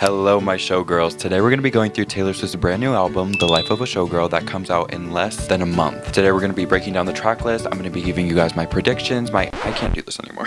Hello my showgirls. Today we're going to be going through Taylor Swift's brand new album, The Life of a Showgirl, that comes out in less than a month. Today we're going to be breaking down the track list. I'm going to be giving you guys my predictions, I can't do this anymore.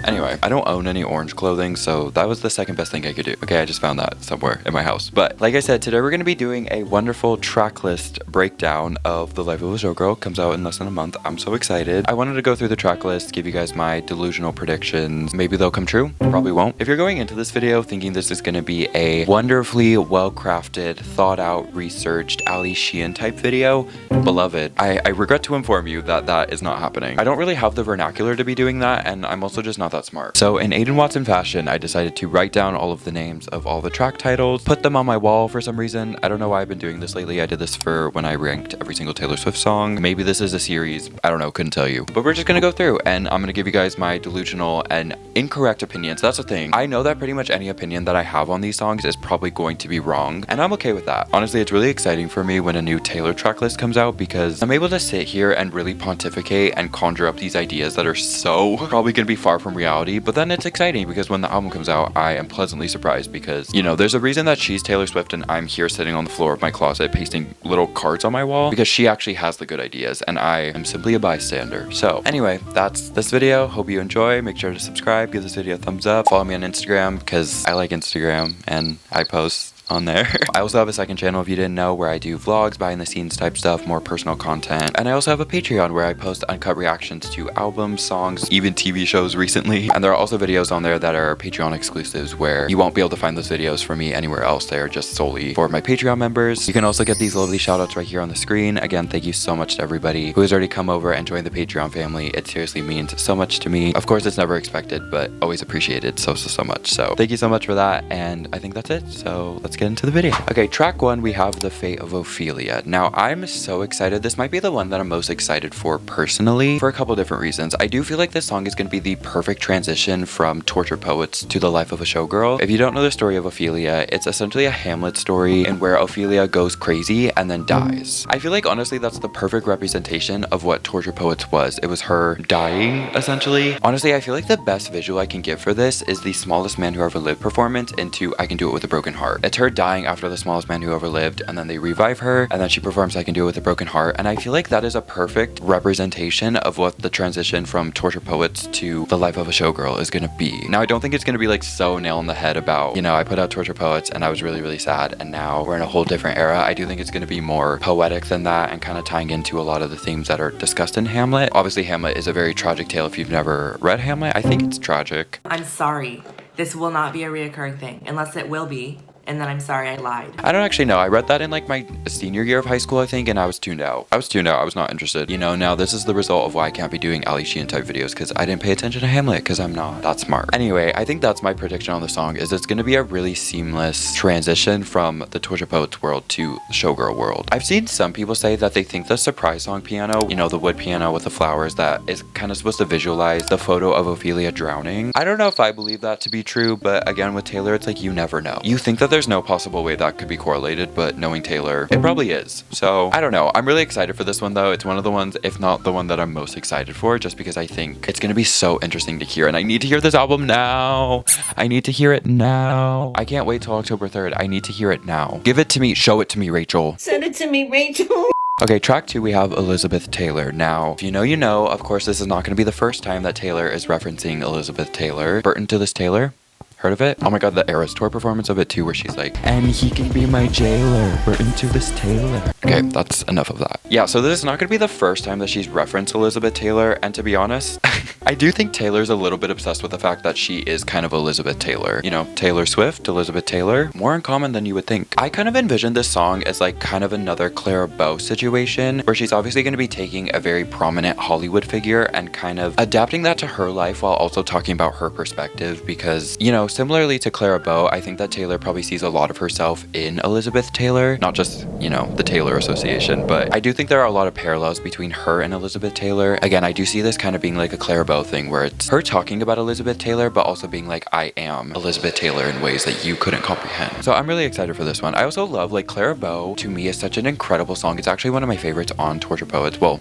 Anyway, I don't own any orange clothing, so that was the second best thing I could do. Okay, I just found that somewhere in my house. But like I said, today we're going to be doing a wonderful track list breakdown of The Life of a Showgirl. Comes out in less than a month. I'm so excited. I wanted to go through the track list, give you guys my delusional predictions. Maybe they'll come true, probably won't. If you're going into this video thinking this is going to be a wonderfully well-crafted, thought-out, researched Ali Sheehan type video, beloved, I regret to inform you that that is not happening. I don't really have the vernacular to be doing that, and I'm also just not that smart. So in Aiden Watson fashion, I decided to write down all of the names of all the track titles, put them on my wall for some reason. I don't know why I've been doing this lately. I did this for when I ranked every single Taylor Swift song. Maybe this is a series. I don't know, couldn't tell you. But we're just gonna go through and I'm gonna give you guys my delusional and incorrect opinions. That's the thing. I know that pretty much any opinion that I have on these songs is probably going to be wrong, and I'm okay with that. Honestly, it's really exciting for me when a new Taylor track list comes out because I'm able to sit here and really pontificate and conjure up these ideas that are so probably gonna be far from reality. But then it's exciting because when the album comes out, I am pleasantly surprised because, you know, there's a reason that she's Taylor Swift and I'm here sitting on the floor of my closet pasting little cards on my wall, because she actually has the good ideas and I am simply a bystander. So anyway, that's this video. Hope you enjoy. Make sure to subscribe, give this video a thumbs up, follow me on Instagram because I like Instagram and I post on there. I also have a second channel, if you didn't know, where I do vlogs, behind the scenes type stuff, more personal content. And I also have a Patreon where I post uncut reactions to albums, songs, even TV shows recently. And there are also videos on there that are Patreon exclusives where you won't be able to find those videos for me anywhere else. They are just solely for my Patreon members. You can also get these lovely shout outs right here on the screen. Again, thank you so much to everybody who has already come over and joined the Patreon family. It seriously means so much to me. Of course, it's never expected, but always appreciated so much. So thank you so much for that. And I think that's it. So let's get into the video. Okay, track one, we have The Fate of Ophelia. Now, I'm so excited. This might be the one that I'm most excited for personally for a couple different reasons. I do feel like this song is going to be the perfect transition from Tortured Poets to The Life of a Showgirl. If you don't know the story of Ophelia, it's essentially a Hamlet story in where Ophelia goes crazy and then dies. I feel like honestly that's the perfect representation of what Tortured Poets was. It was her dying, essentially. Honestly, I feel like the best visual I can give for this is the Smallest Man Who Ever Lived performance into I Can Do It With a Broken Heart. It's her dying after The Smallest Man Who Ever Lived, and then they revive her, and then she performs I Can Do It With a Broken Heart, and I feel like that is a perfect representation of what the transition from Tortured Poets to The Life of a Showgirl is gonna be. Now, I don't think it's gonna be like so nail in the head about, you know, I put out Tortured Poets and I was really sad, and now we're in a whole different era. I do think it's gonna be more poetic than that and kind of tying into a lot of the themes that are discussed in Hamlet. Obviously, Hamlet is a very tragic tale. If you've never read Hamlet, I think it's tragic. I'm sorry. This will not be a reoccurring thing, unless it will be. And then I'm sorry I lied. I don't actually know. I read that in like my senior year of high school, I think, and I was tuned out. I was not interested. You know, now this is the result of why I can't be doing Ali Sheehan type videos, because I didn't pay attention to Hamlet because I'm not that smart. Anyway, I think that's my prediction on the song, is it's going to be a really seamless transition from the Tortured Poets world to the Showgirl world. I've seen some people say that they think the surprise song piano, you know, the wood piano with the flowers, that is kind of supposed to visualize the photo of Ophelia drowning. I don't know if I believe that to be true, but again, with Taylor, it's like you never know. You think that there's no possible way that could be correlated, but knowing Taylor, it probably is. So I don't know. I'm really excited for this one though. It's one of the ones, if not the one that I'm most excited for, just because I think it's gonna be so interesting to hear, and I need to hear this album now. I need to hear it now. I can't wait till October 3rd. I need to hear it now. Give it to me. Show it to me, Rachel. Send it to me, Rachel. Okay, track two, we have Elizabeth Taylor. Now, if you know, you know. Of course, this is not going to be the first time that Taylor is referencing Elizabeth Taylor. Burton to this Taylor. Heard of it? Oh my god, the Eras Tour performance of it too, where she's like, and he can be my jailer, we're into this Taylor. Okay, that's enough of that. Yeah, so this is not gonna be the first time that she's referenced Elizabeth Taylor, and to be honest, I do think Taylor's a little bit obsessed with the fact that she is kind of Elizabeth Taylor. You know, Taylor Swift, Elizabeth Taylor, more in common than you would think. I kind of envisioned this song as like kind of another Clara Bow situation, where she's obviously gonna be taking a very prominent Hollywood figure and kind of adapting that to her life while also talking about her perspective, because, you know, similarly to Clara Bow, I think that Taylor probably sees a lot of herself in Elizabeth Taylor, not just, you know, the Taylor Association, but I do think there are a lot of parallels between her and Elizabeth Taylor. Again, I do see this kind of being like a Clara Bow thing, where it's her talking about Elizabeth Taylor, but also being like, I am Elizabeth Taylor in ways that you couldn't comprehend. So I'm really excited for this one. I also love, like, Clara Bow to me is such an incredible song. It's actually one of my favorites on Tortured Poets. Well,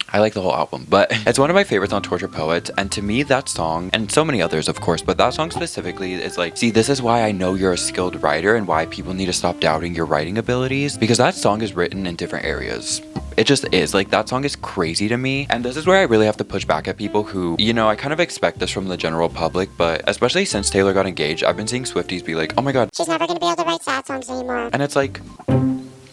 I like the whole album, but it's one of my favorites on Torture Poets, and to me that song, and so many others of course, but that song specifically is like, see, this is why I know you're a skilled writer and why people need to stop doubting your writing abilities, because that song is written in different areas. It just is. Like, that song is crazy to me, and this is where I really have to push back at people who, you know, I kind of expect this from the general public, but especially since Taylor got engaged, I've been seeing Swifties be like, oh my god, she's never gonna be able to write sad songs anymore. and it's like,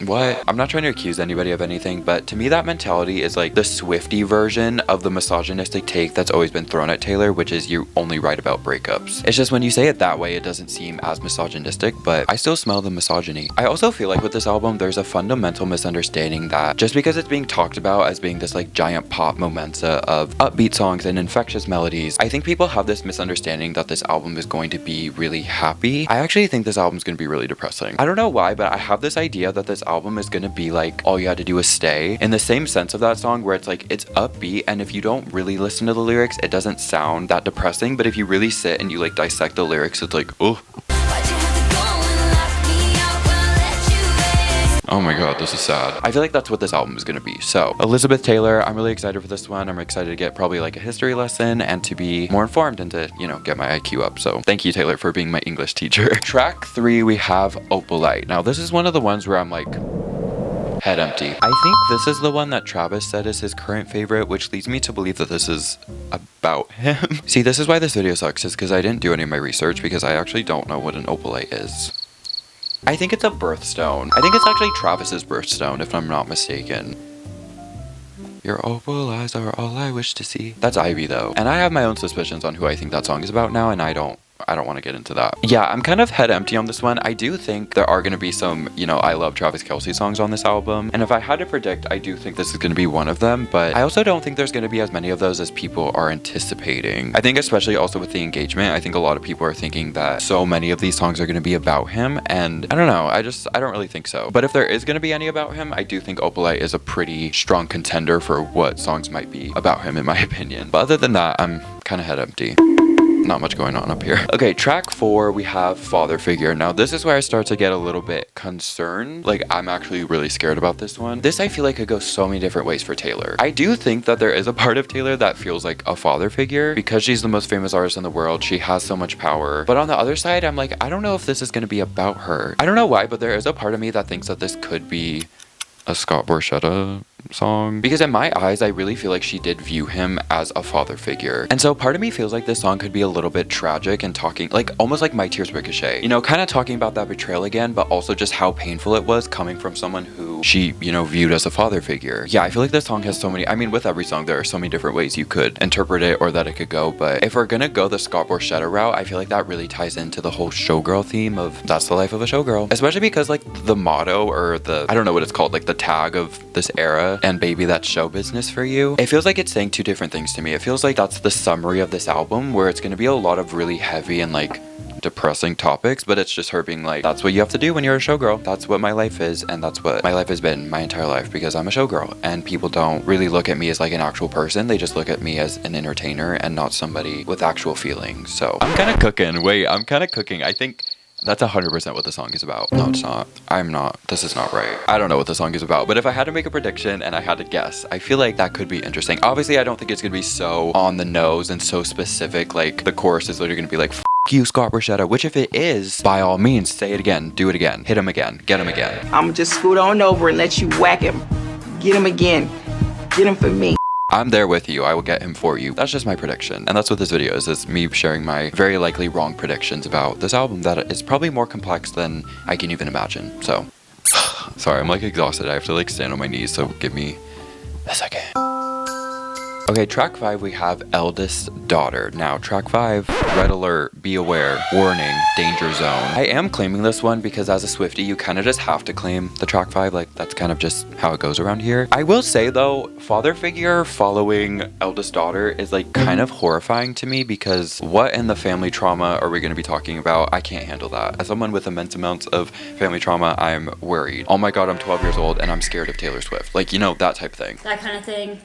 what? I'm not trying to accuse anybody of anything, but to me that mentality is like the Swiftie version of the misogynistic take that's always been thrown at Taylor, which is you only write about breakups. It's just when you say it that way, it doesn't seem as misogynistic, but I still smell the misogyny. I also feel like with this album, there's a fundamental misunderstanding that just because it's being talked about as being this like giant pop momentum of upbeat songs and infectious melodies, I think people have this misunderstanding that this album is going to be really happy. I actually think this album is going to be really depressing. I don't know why, but I have this idea that this album is gonna be like All You Had to Do Was Stay, in the same sense of that song, where it's like it's upbeat, and if you don't really listen to the lyrics, it doesn't sound that depressing, but if you really sit and you like dissect the lyrics, it's like, oh my god, this is sad. I feel like that's what this album is gonna be. So Elizabeth Taylor, I'm really excited for this one. I'm excited to get probably like a history lesson and to be more informed and to, you know, get my IQ up. So thank you, Taylor, for being my English teacher. Track 3, we have Opalite. Now this is one of the ones where I'm like head empty. I think this is the one that Travis said is his current favorite, which leads me to believe that this is about him. See, this is why this video sucks, is because I didn't do any of my research, because I actually don't know what an opalite is. I think it's a birthstone. I think it's actually Travis's birthstone, if I'm not mistaken. Your opal eyes are all I wish to see. That's Ivy though. And I have my own suspicions on who I think that song is about now, and I don't want to get into that. Yeah, I'm kind of head empty on this one. I do think there are going to be some, you know, I love Travis Kelce songs on this album. And if I had to predict, I do think this is going to be one of them, but I also don't think there's going to be as many of those as people are anticipating. I think especially also with the engagement, I think a lot of people are thinking that so many of these songs are going to be about him. And I don't know, I don't really think so. But if there is going to be any about him, I do think Opalite is a pretty strong contender for what songs might be about him, in my opinion. But other than that, I'm kind of head empty. Not much going on up here. Okay, track 4, we have Father Figure. Now this is where I start to get a little bit concerned. Like, I'm actually really scared about this one. This I feel like could go so many different ways for Taylor. I do think that there is a part of Taylor that feels like a father figure because she's the most famous artist in the world. She has so much power. But on the other side, I'm like, I don't know if this is going to be about her. I don't know why, but there is a part of me that thinks that this could be a Scott Borchetta song, because in my eyes I really feel like she did view him as a father figure, and so part of me feels like this song could be a little bit tragic and talking like almost like My Tears Ricochet, you know, kind of talking about that betrayal again, but also just how painful it was coming from someone who she, you know, viewed as a father figure. Yeah, I feel like this song has so many, I mean, with every song there are so many different ways you could interpret it or that it could go, but if we're gonna go the Scott Borchetta route, I feel like that really ties into the whole showgirl theme of that's the life of a showgirl, especially because like the motto or the, I don't know what it's called, like the tag of this era, and baby that's show business for you. It feels like it's saying two different things to me. It feels like that's the summary of this album, where it's going to be a lot of really heavy and like depressing topics, but it's just her being like, that's what you have to do when you're a showgirl. That's what my life is, and that's what my life has been my entire life, because I'm a showgirl, and people don't really look at me as like an actual person. They just look at me as an entertainer and not somebody with actual feelings. So I'm kind of cooking. Wait, I'm kind of cooking. I think that's 100% what the song is about. No, it's not. I'm not. This is not right. I don't know what the song is about, but if I had to make a prediction and I had to guess, I feel like that could be interesting. Obviously, I don't think it's gonna be so on the nose and so specific, like the chorus is literally gonna be like, F you, Scott Borchetta, which if it is, by all means, say it again, do it again, hit him again, get him again. I'ma just scoot on over and let you whack him. Get him again. Get him for me. I'm there with you. I will get him for you. That's just my prediction. And that's what this video is me sharing my very likely wrong predictions about this album that is probably more complex than I can even imagine. So, sorry, I'm like exhausted. I have to like stand on my knees, so give me a second. Okay, track 5, we have Eldest Daughter. Now, track 5, red alert, be aware, warning, danger zone. I am claiming this one because as a Swiftie, you kind of just have to claim the track 5. Like, that's kind of just how it goes around here. I will say though, father figure following Eldest Daughter is like kind of horrifying to me, because what in the family trauma are we going to be talking about? I can't handle that. As someone with immense amounts of family trauma, I'm worried. Oh my god, I'm 12 years old and I'm scared of Taylor Swift. Like, you know, that type of thing. That kind of thing.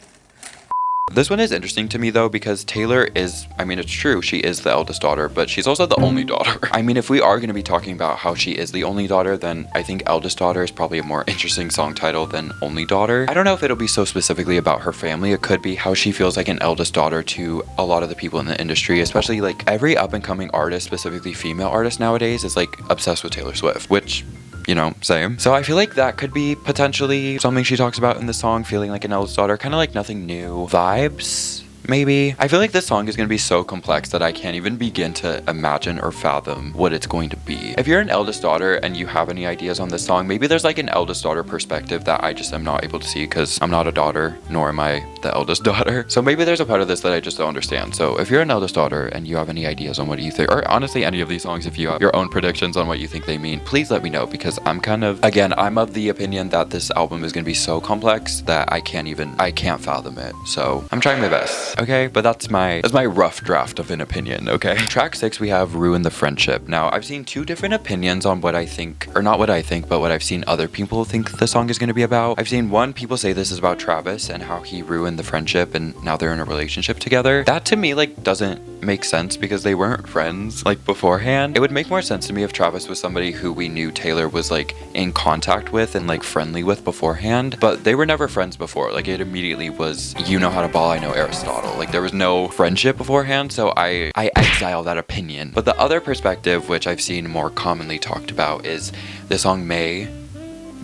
This one is interesting to me though, because Taylor is, I mean, it's true, she is the eldest daughter, but she's also the only daughter. I mean, if we are going to be talking about how she is the only daughter, then I think Eldest Daughter is probably a more interesting song title than Only Daughter. I don't know if it'll be so specifically about her family. It could be how she feels like an eldest daughter to a lot of the people in the industry, especially like every up and coming artist, specifically female artist nowadays, is like obsessed with Taylor Swift, which, you know, same. So I feel like that could be potentially something she talks about in the song, feeling like an eldest daughter, kind of like Nothing New vibes. Maybe. I feel like this song is going to be so complex that I can't even begin to imagine or fathom what it's going to be. If you're an eldest daughter and you have any ideas on this song, maybe there's like an eldest daughter perspective that I just am not able to see because I'm not a daughter, nor am I the eldest daughter. So maybe there's a part of this that I just don't understand. So if you're an eldest daughter and you have any ideas on what you think, or honestly any of these songs, if you have your own predictions on what you think they mean, please let me know, because I'm kind of, again, I'm of the opinion that this album is going to be so complex that I can't fathom it. So I'm trying my best. Okay, but that's my rough draft of an opinion, okay? Track 6, we have Ruin the Friendship. Now, I've seen two different opinions on what I think, or not what I think, but what I've seen other people think the song is going to be about. I've seen one, people say this is about Travis and how he ruined the friendship and now they're in a relationship together. That to me, like, doesn't make sense because they weren't friends, like, beforehand. It would make more sense to me if Travis was somebody who we knew Taylor was, like, in contact with and, like, friendly with beforehand, but they were never friends before. Like, it immediately was, you know how to ball, I know Aristotle. Like, there was no friendship beforehand, so I exile that opinion. But the other perspective, which I've seen more commonly talked about, is the song May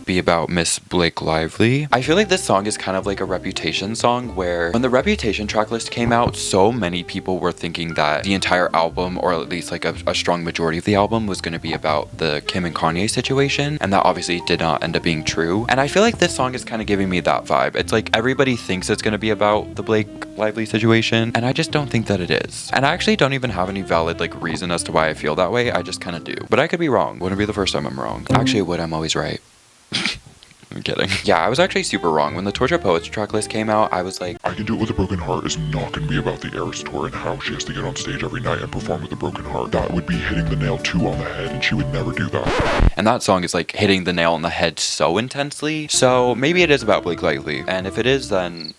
be about Miss Blake Lively. I feel like this song is kind of like a Reputation song, where when the Reputation tracklist came out, so many people were thinking that the entire album, or at least like a strong majority of the album, was going to be about the Kim and Kanye situation, and that obviously did not end up being true. And I feel like this song is kind of giving me that vibe. It's like everybody thinks it's going to be about the Blake Lively situation, and I just don't think that it is. And I actually don't even have any valid like reason as to why I feel that way. I just kind of do. But I could be wrong. Wouldn't be the first time I'm wrong. Actually, it would. I'm always right. I'm kidding. Yeah, I was actually super wrong. When the Torture Poets tracklist came out, I was like, I Can Do It With a Broken Heart is not going to be about the Eras Tour and how she has to get on stage every night and perform with a broken heart. That would be hitting the nail too on the head, and she would never do that. And that song is like hitting the nail on the head so intensely. So maybe it is about Blake Lively. And if it is, then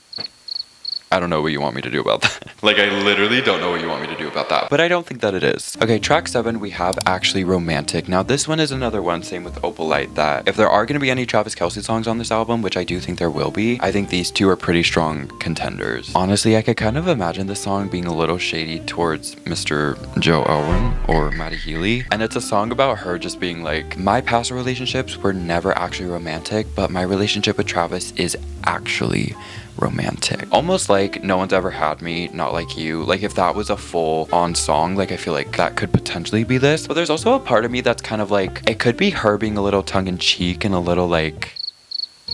I don't know what you want me to do about that. Like, I literally don't know what you want me to do about that. But I don't think that it is. Okay, track 7, we have Actually Romantic. Now, this one is another one, same with Opalite, that if there are going to be any Travis Kelce songs on this album, which I do think there will be, I think these two are pretty strong contenders. Honestly, I could kind of imagine this song being a little shady towards Mr. Joe Alwyn or Maddie Healy. And it's a song about her just being like, my past relationships were never actually romantic, but my relationship with Travis is actually romantic. Almost like No One's Ever Had Me, Not Like You. Like, if that was a full on song, like, I feel like that could potentially be this. But there's also a part of me that's kind of like, it could be her being a little tongue-in-cheek and a little like,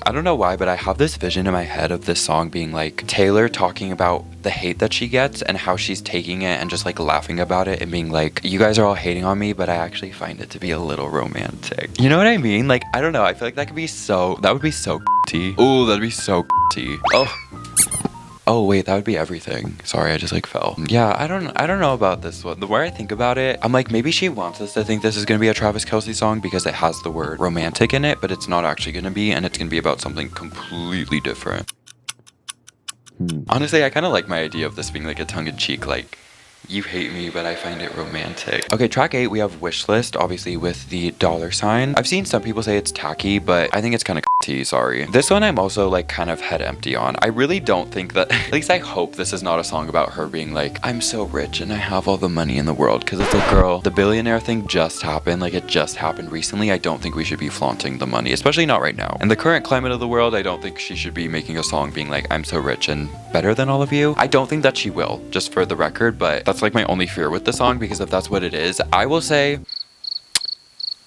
I don't know why, but I have this vision in my head of this song being like Taylor talking about the hate that she gets and how she's taking it and just like laughing about it and being like, you guys are all hating on me, but I actually find it to be a little romantic. You know what I mean? Like, I don't know. I feel like that would be so tea. Ooh, that'd be so tea. Oh wait, that would be everything. Sorry, I just like fell. Yeah, I don't know about this one. The more I think about it, I'm like, maybe she wants us to think this is gonna be a Travis Kelce song because it has the word romantic in it, but it's not actually gonna be, and it's gonna be about something completely different. Honestly, I kind of like my idea of this being like a tongue-in-cheek, like, you hate me, but I find it romantic. Okay, track 8, we have Wishlist, obviously with the $sign. I've seen some people say it's tacky, but I think it's kind of tea, sorry. This one I'm also like kind of head empty on. I really don't think that, at least I hope this is not a song about her being like, I'm so rich and I have all the money in the world. Because it's like, girl, the billionaire thing just happened. Like, it just happened recently. I don't think we should be flaunting the money, especially not right now. In the current climate of the world, I don't think she should be making a song being like, I'm so rich and better than all of you. I don't think that she will, just for the record, but that's like my only fear with the song, because if that's what it is, I will say,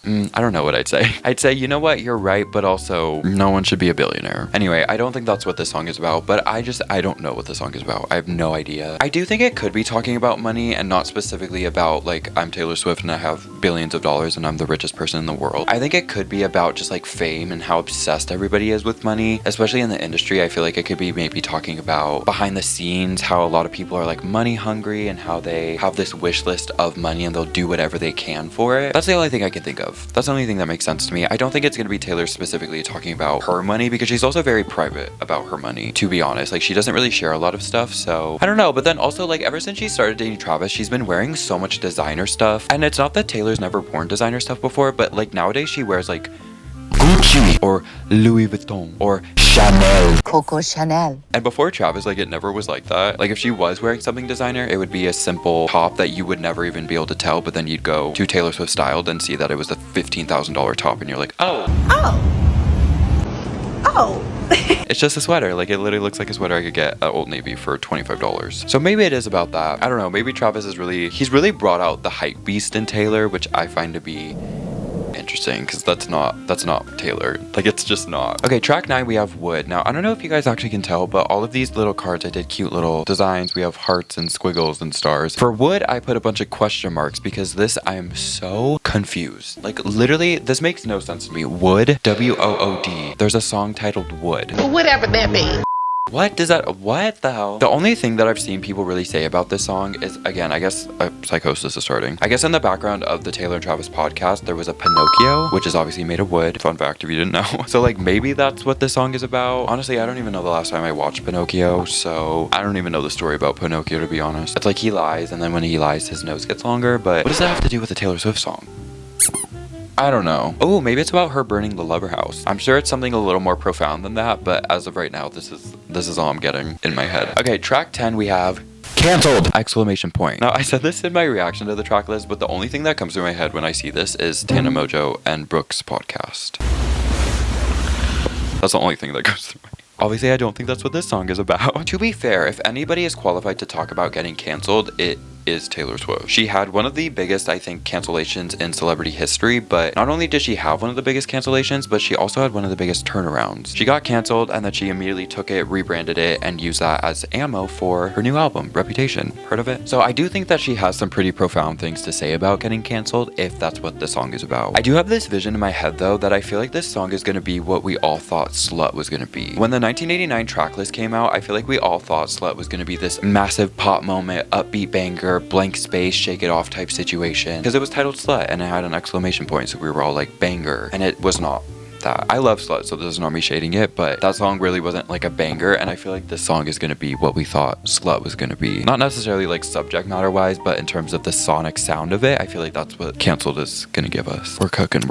I don't know what I'd say. I'd say, you know what, you're right, but also no one should be a billionaire. Anyway, I don't think that's what this song is about, but I don't know what the song is about. I have no idea. I do think it could be talking about money and not specifically about like, I'm Taylor Swift and I have billions of dollars and I'm the richest person in the world. I think it could be about just like fame and how obsessed everybody is with money, especially in the industry. I feel like it could be maybe talking about behind the scenes, how a lot of people are like money hungry and how they have this wish list of money and they'll do whatever they can for it. That's the only thing I can think of. stuff. That's the only thing that makes sense to me. I don't think it's gonna be Taylor specifically talking about her money because she's also very private about her money, to be honest. Like, she doesn't really share a lot of stuff, so I don't know. But then also, like, ever since she started dating Travis, she's been wearing so much designer stuff. And it's not that Taylor's never worn designer stuff before, but like nowadays she wears like Gucci or Louis Vuitton or Chanel. Coco Chanel. And before Travis, like, it never was like that. Like, if she was wearing something designer, it would be a simple top that you would never even be able to tell, but then you'd go to Taylor Swift Styled and see that it was a $15,000 top and you're like, oh. It's just a sweater. Like, it literally looks like a sweater I could get at Old Navy for $25. So maybe it is about that. I don't know. Maybe Travis is he's really brought out the hype beast in Taylor, which I find to be interesting because that's not Taylor. Like, it's just not. Okay, track 9 we have Wood. Now, I don't know if you guys actually can tell, but all of these little cards I did cute little designs. We have hearts and squiggles and stars. For Wood, I put a bunch of question marks because this, I am so confused. Like, literally, this makes no sense to me. Wood, W-O-O-D. There's a song titled Wood. Whatever that means. What the hell? The only thing that I've seen people really say about this song is, again, I guess psychosis is starting. I guess in the background of the Taylor and Travis podcast, there was a Pinocchio, which is obviously made of wood. Fun fact if you didn't know. So, like, maybe that's what this song is about. Honestly, I don't even know the last time I watched Pinocchio, so I don't even know the story about Pinocchio, to be honest. It's like he lies, and then when he lies, his nose gets longer, but what does that have to do with the Taylor Swift song? I don't know. Oh, maybe it's about her burning the lover house. I'm sure it's something a little more profound than that, but as of right now, this is all I'm getting in my head. Okay, track 10 we have Cancelled! Exclamation point. Now, I said this in my reaction to the track list, but the only thing that comes to my head when I see this is Tana Mojo and Brooke's podcast. That's the only thing that goes through my head. Obviously, I don't think that's what this song is about. To be fair, if anybody is qualified to talk about getting canceled, it is Taylor Swift. She had one of the biggest, I think, cancellations in celebrity history, but not only did she have one of the biggest cancellations, but she also had one of the biggest turnarounds. She got canceled and then she immediately took it, rebranded it, and used that as ammo for her new album, Reputation. Heard of it? So I do think that she has some pretty profound things to say about getting canceled, if that's what the song is about. I do have this vision in my head, though, that I feel like this song is gonna be what we all thought Slut was gonna be. When the 1989 track list came out, I feel like we all thought Slut was gonna be this massive pop moment, upbeat banger, blank space, shake it off type situation, because it was titled Slut and it had an exclamation point, so we were all like, banger, and it was not that. I love Slut, so this is not me shading it, but that song really wasn't like a banger, and I feel like this song is gonna be what we thought Slut was gonna be. Not necessarily like subject matter wise, but in terms of the sonic sound of it, I feel like that's what Cancelled is gonna give us. We're cooking.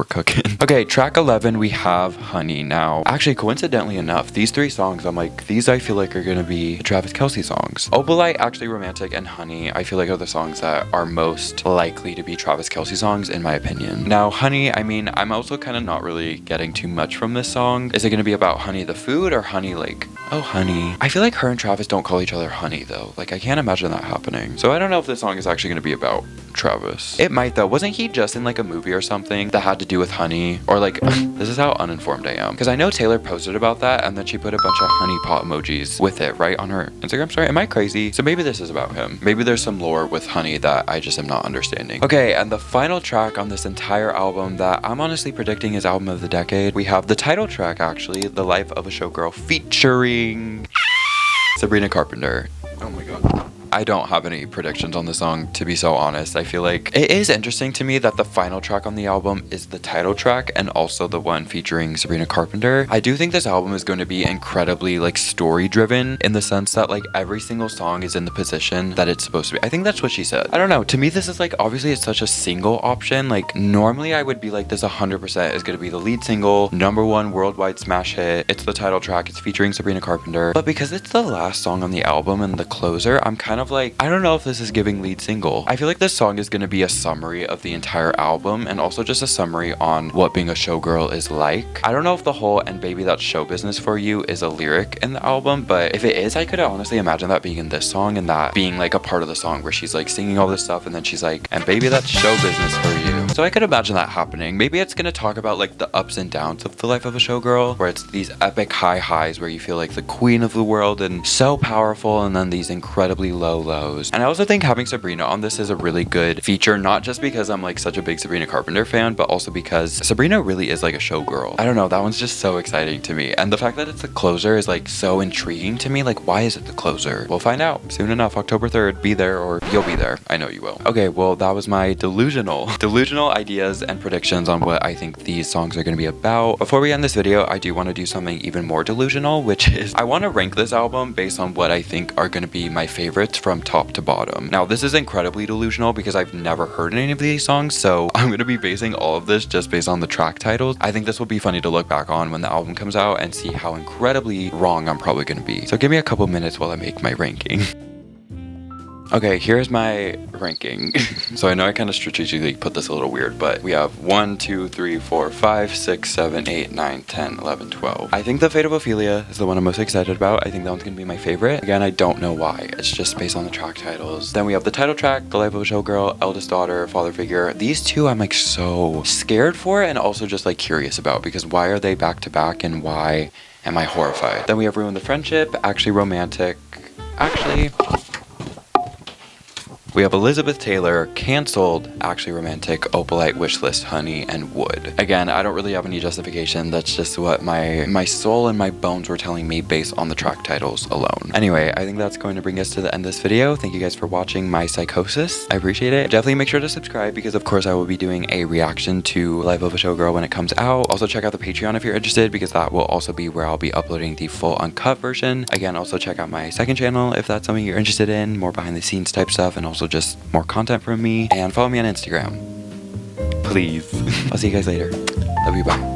Okay, track 11 we have Honey. Now, actually, coincidentally enough, these three songs, I'm like, these I feel like are gonna be Travis Kelce songs. Opalite, Actually Romantic, and Honey, I feel like are the songs that are most likely to be Travis Kelce songs, in my opinion. Now, Honey, I mean, I'm also kind of not really getting too much from this song. Is it gonna be about Honey the food, or Honey like, oh, Honey? I feel like her and Travis don't call each other Honey, though. Like, I can't imagine that happening. So I don't know if this song is actually gonna be about Travis. It might, though. Wasn't he just in like a movie or something that had to do with honey? Or like, this is how uninformed I am, because I know Taylor posted about that and then she put a bunch of honey pot emojis with it, right, on her Instagram story. Am I crazy? So maybe this is about him. Maybe there's some lore with Honey that I just am not understanding. Okay, and the final track on this entire album that I'm honestly predicting is album of the decade, we have the title track, actually, The Life of a Showgirl, featuring Sabrina Carpenter. Oh my god. I don't have any predictions on the song, to be so honest. I feel like it is interesting to me that the final track on the album is the title track and also the one featuring Sabrina Carpenter. I do think this album is going to be incredibly like story driven, in the sense that like every single song is in the position that it's supposed to be. I think that's what she said. I don't know. To me, this is like, obviously it's such a single option. Like normally I would be like, this 100% is going to be the lead single, #1 worldwide smash hit. It's the title track. It's featuring Sabrina Carpenter. But because it's the last song on the album and the closer, I'm kind of like, I don't know if this is giving lead single. I feel like this song is going to be a summary of the entire album, and also just a summary on what being a showgirl is like. I don't know if the whole "and baby that's show business for you" is a lyric in the album, but if it is, I could honestly imagine that being in this song, and that being like a part of the song where she's like singing all this stuff and then she's like, "and baby that's show business for you." So I could imagine that happening. Maybe it's going to talk about like the ups and downs of the life of a showgirl, where it's these epic highs where you feel like the queen of the world and so powerful, and then these incredibly low lows. And I also think having Sabrina on this is a really good feature, not just because I'm like such a big Sabrina Carpenter fan, but also because Sabrina really is like a showgirl. I don't know, that one's just so exciting to me. And the fact that it's the closer is like so intriguing to me. Like, why is it the closer? We'll find out soon enough. October 3rd, be there, or you'll be there. I know you will. Okay, well, that was my delusional delusional ideas and predictions on what I think these songs are going to be about. Before we end this video, I do want to do something even more delusional, which is I want to rank this album based on what I think are going to be my favorites from top to bottom. Now, this is incredibly delusional because I've never heard any of these songs, so I'm going to be basing all of this just based on the track titles. I think this will be funny to look back on when the album comes out and see how incredibly wrong I'm probably going to be. So give me a couple minutes while I make my ranking. Okay, here's my ranking. So I know I kind of strategically put this a little weird, but we have 1, 2, 3, 4, 5, 6, 7, 8, 9, 10, 11, 12. I think the Fate of Ophelia is the one I'm most excited about. I think that one's gonna be my favorite. Again, I don't know why. It's just based on the track titles. Then we have the title track, The Life of a Showgirl, Eldest Daughter, Father Figure. These two I'm like so scared for and also just like curious about, because why are they back to back and why am I horrified? Then we have Ruin the Friendship, Actually Romantic. We have Elizabeth Taylor, Cancelled, Actually Romantic, Opalite, Wishlist, Honey, and Wood. Again, I don't really have any justification. That's just what my soul and my bones were telling me based on the track titles alone. Anyway, I think that's going to bring us to the end of this video. Thank you guys for watching my psychosis. I appreciate it. Definitely make sure to subscribe because of course I will be doing a reaction to Life of a Showgirl when it comes out. Also check out the Patreon if you're interested because that will also be where I'll be uploading the full uncut version. Again, also check out my second channel if that's something you're interested in, more behind the scenes type stuff and also just more content from me, and follow me on Instagram, please. I'll see you guys later. Love you, bye.